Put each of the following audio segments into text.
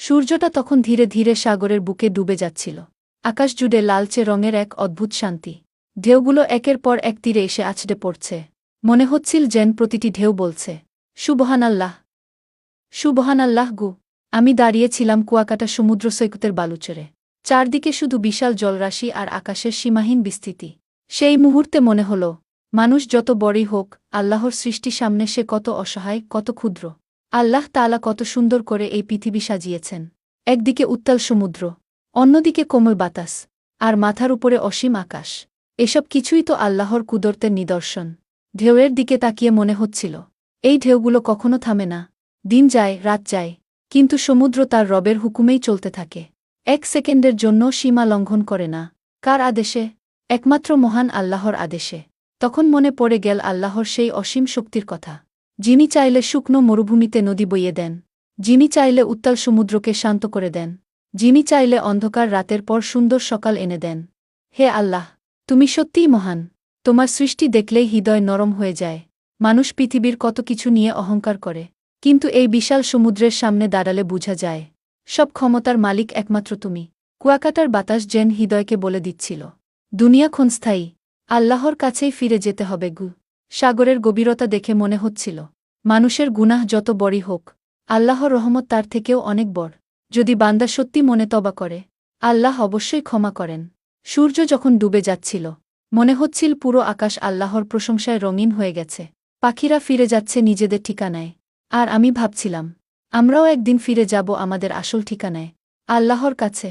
সূর্যটা তখন ধীরে ধীরে সাগরের বুকে ডুবে যাচ্ছিল। আকাশ জুড়ে লালচে রঙের এক অদ্ভুত শান্তি। ঢেউগুলো একের পর এক তীরে এসে আছড়ে পড়ছে। মনে হচ্ছিল যেন প্রতিটি ঢেউ বলছে, সুবহানাল্লাহ, সুবহানাল্লাহ গু। আমি দাঁড়িয়েছিলাম কুয়াকাটা সমুদ্র সৈকতের বালুচরে। চারদিকে শুধু বিশাল জলরাশি আর আকাশের সীমাহীন বিস্তৃতি। সেই মুহূর্তে মনে হল, মানুষ যত বড়ই হোক, আল্লাহর সৃষ্টি সামনে সে কত অসহায়, কত ক্ষুদ্র। আল্লাহ তাআলা কত সুন্দর করে এই পৃথিবী সাজিয়েছেন। একদিকে উত্তাল সমুদ্র, অন্যদিকে কোমল বাতাস, আর মাথার উপরে অসীম আকাশ। এসব কিছুই তো আল্লাহর কুদরতের নিদর্শন। ঢেউয়ের দিকে তাকিয়ে মনে হচ্ছিল, এই ঢেউগুলো কখনো থামে না। দিন যায়, রাত যায়, কিন্তু সমুদ্র তার রবের হুকুমেই চলতে থাকে। এক সেকেন্ডের জন্য সীমা লঙ্ঘন করে না। কার আদেশে? একমাত্র মহান আল্লাহর আদেশে। তখন মনে পড়ে গেল আল্লাহর সেই অসীম শক্তির কথা। যিনি চাইলে শুকনো মরুভূমিতে নদী বইয়ে দেন, যিনি চাইলে উত্তাল সমুদ্রকে শান্ত করে দেন, যিনি চাইলে অন্ধকার রাতের পর সুন্দর সকাল এনে দেন। হে আল্লাহ, তুমি সত্যিই মহান। তোমার সৃষ্টি দেখলেই হৃদয় নরম হয়ে যায়। মানুষ পৃথিবীর কত কিছু নিয়ে অহংকার করে, কিন্তু এই বিশাল সমুদ্রের সামনে দাঁড়ালে বুঝা যায়, সব ক্ষমতার মালিক একমাত্র তুমি। কুয়াকাটার বাতাস যেন হৃদয়কে বলে দিচ্ছিল, দুনিয়া ক্ষণস্থায়ী, আল্লাহর কাছেই ফিরে যেতে হবে গু। সাগরের গভীরতা দেখে মনে হচ্ছিল, মানুষের গুনাহ যত বড়ই হোক, আল্লাহর রহমত তার থেকেও অনেক বড়। যদি বান্দা সত্যি মনে তওবা করে, আল্লাহ অবশ্যই ক্ষমা করেন। সূর্য যখন ডুবে যাচ্ছিল, মনে হচ্ছিল পুরো আকাশ আল্লাহর প্রশংসায় রঙিন হয়ে গেছে। পাখিরা ফিরে যাচ্ছে নিজেদের ঠিকানায়। আর আমি ভাবছিলাম, আমরাও একদিন ফিরে যাব আমাদের আসল ঠিকানায়, আল্লাহর কাছে।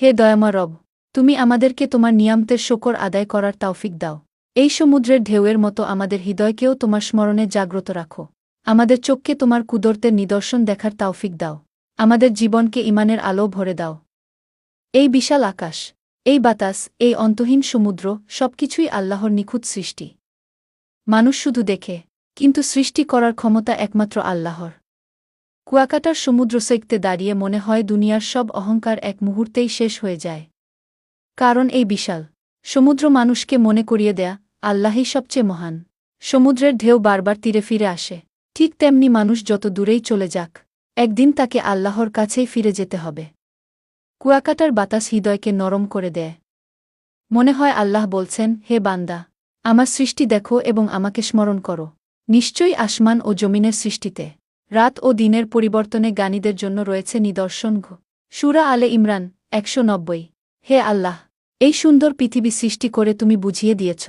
হে দয়াময় রব, তুমি আমাদেরকে তোমার নিয়ামতের শকর আদায় করার তৌফিক দাও। এই সমুদ্রের ঢেউয়ের মতো আমাদের হৃদয়কেও তোমার স্মরণে জাগ্রত রাখো। আমাদের চোখকে তোমার কুদরতের নিদর্শন দেখার তৌফিক দাও। আমাদের জীবনকে ঈমানের আলো ভরে দাও। এই বিশাল আকাশ, এই বাতাস, এই অন্তহীন সমুদ্র, সবকিছুই আল্লাহর নিখুঁত সৃষ্টি। মানুষ শুধু দেখে, কিন্তু সৃষ্টি করার ক্ষমতা একমাত্র আল্লাহর। কুয়াকাটার সমুদ্র সৈকতে দাঁড়িয়ে মনে হয় দুনিয়ার সব অহংকার এক মুহূর্তেই শেষ হয়ে যায়। কারণ এই বিশাল সমুদ্র মানুষকে মনে করিয়ে দেয়া, আল্লাহই সবচেয়ে মহান। সমুদ্রের ঢেউ বারবার তীরে ফিরে আসে, ঠিক তেমনি মানুষ যত দূরেই চলে যাক, একদিন তাকে আল্লাহর কাছেই ফিরে যেতে হবে। কুয়াকাটার বাতাস হৃদয়কে নরম করে দেয়। মনে হয় আল্লাহ বলছেন, হে বান্দা, আমার সৃষ্টি দেখো এবং আমাকে স্মরণ করো। নিশ্চয়ই আসমান ও জমিনের সৃষ্টিতে, রাত ও দিনের পরিবর্তনে জ্ঞানীদের জন্য রয়েছে নিদর্শন। সূরা আলে ইমরান ১৯০। হে আল্লাহ, এই সুন্দর পৃথিবী সৃষ্টি করে তুমি বুঝিয়ে দিয়েছ,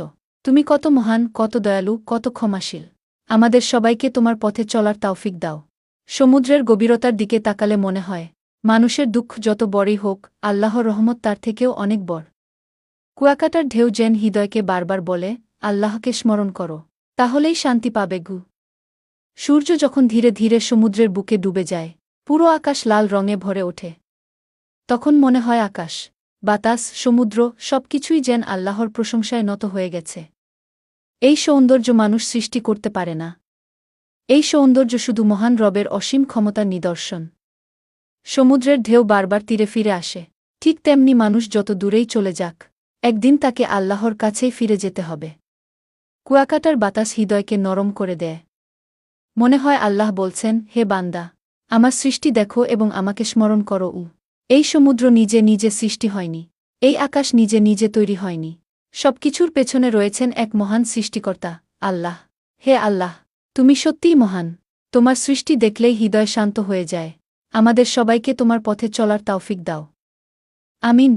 তুমি কত মহান, কত দয়ালু, কত ক্ষমাশীল। আমাদের সবাইকে তোমার পথে চলার তৌফিক দাও। সমুদ্রের গভীরতার দিকে তাকালে মনে হয়, মানুষের দুঃখ যত বড়ই হোক, আল্লাহর রহমত তার থেকেও অনেক বড়। কুয়াকাটার ঢেউ যেন হৃদয়কে বারবার বলে, আল্লাহকে স্মরণ করো, তাহলেই শান্তি পাবে গু। সূর্য যখন ধীরে ধীরে সমুদ্রের বুকে ডুবে যায়, পুরো আকাশ লাল রঙে ভরে ওঠে। তখন মনে হয় আকাশ, বাতাস, সমুদ্র সবকিছুই যেন আল্লাহর প্রশংসায় নত হয়ে গেছে। এই সৌন্দর্য মানুষ সৃষ্টি করতে পারে না। এই সৌন্দর্য শুধু মহান রবের অসীম ক্ষমতার নিদর্শন। সমুদ্রের ঢেউ বারবার তীরে ফিরে আসে, ঠিক তেমনি মানুষ যত দূরেই চলে যাক, একদিন তাকে আল্লাহর কাছেই ফিরে যেতে হবে। কুয়াকাটার বাতাস হৃদয়কে নরম করে দেয়। মনে হয় আল্লাহ বলছেন, হে বান্দা, আমার সৃষ্টি দেখো এবং আমাকে স্মরণ করো। এই সমুদ্র নিজে নিজে সৃষ্টি হয়নি, এই আকাশ নিজে নিজে তৈরি হয়নি। সবকিছুর পেছনে রয়েছেন এক মহান সৃষ্টিকর্তা, আল্লাহ। হে আল্লাহ, তুমি সত্যিই মহান। তোমার সৃষ্টি দেখলেই হৃদয় শান্ত হয়ে যায়। আমাদের সবাইকে তোমার পথে চলার তৌফিক দাও। আমিন।